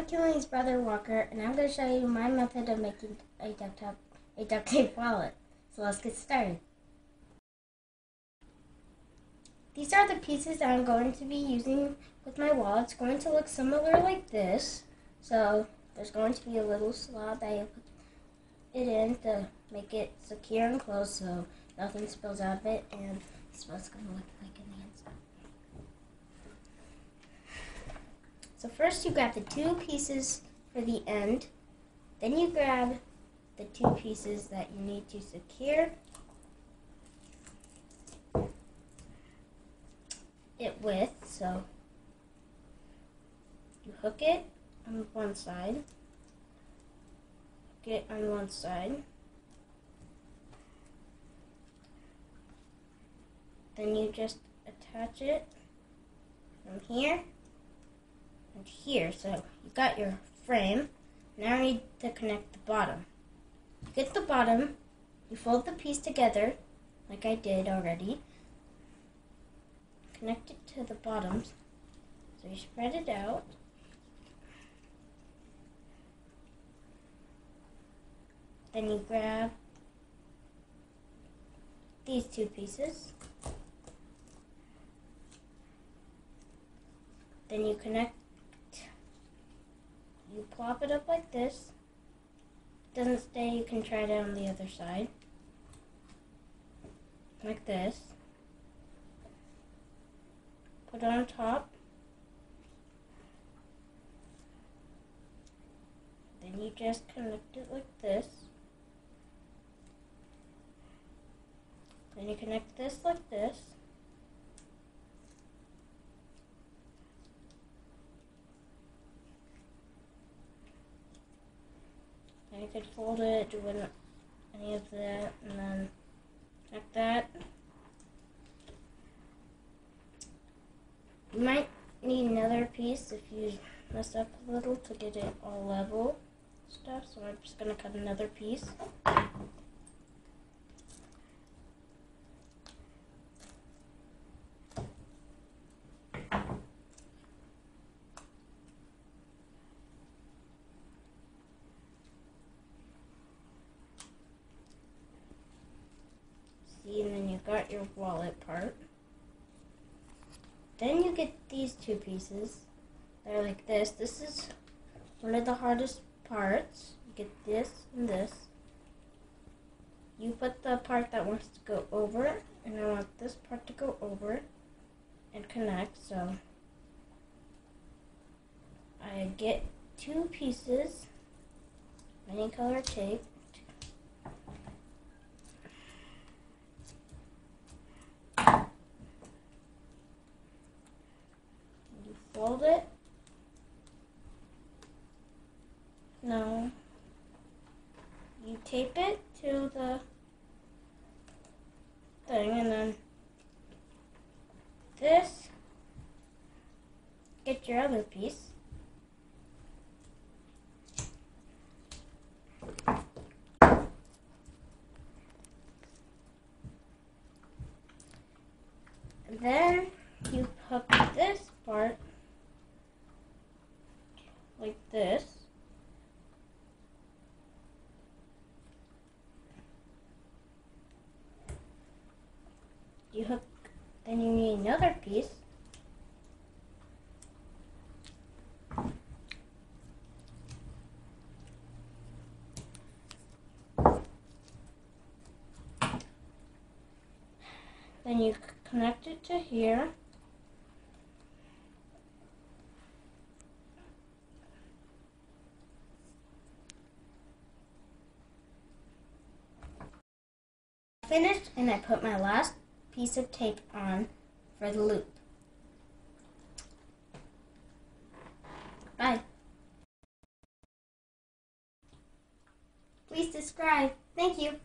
Keely's brother Walker, and I'm going to show you my method of making a duct tape wallet. So let's get started. These are the pieces that I'm going to be using with my wallet. It's going to look similar like this. So there's going to be a little slot that you put it in to make it secure and closed so nothing spills out of it, and this is what it's going to look like in the inside. So first you grab the two pieces for the end, then you grab the two pieces that you need to secure it with. So you hook it on one side, hook it on one side, then you just attach it from here and here. So you got your frame. Now you need to connect the bottom. You get the bottom, you fold the piece together like I did already. Connect it to the bottoms. So you spread it out. Then you grab these two pieces. Then you connect, you plop it up like this. If it doesn't stay, you can try it on the other side. Like this. Put it on top. Then you just connect it like this. Then you connect this like this. And you could fold it, do any of that, and then connect that. You might need another piece if you mess up a little to get it all level stuff, so I'm just going to cut another piece. See, and then you got your wallet part. Then you get these two pieces. They're like this. This is one of the hardest parts. You get this and this. You put the part that wants to go over, and I want this part to go over and connect. So I get two pieces, any color tape. Fold it. No. You tape it to the thing, and then this. Get your other piece. And then you hook this part like this. You hook, then you need another piece. Then you connect it to here. Finished, and I put my last piece of tape on for the loop. Bye. Please subscribe. Thank you.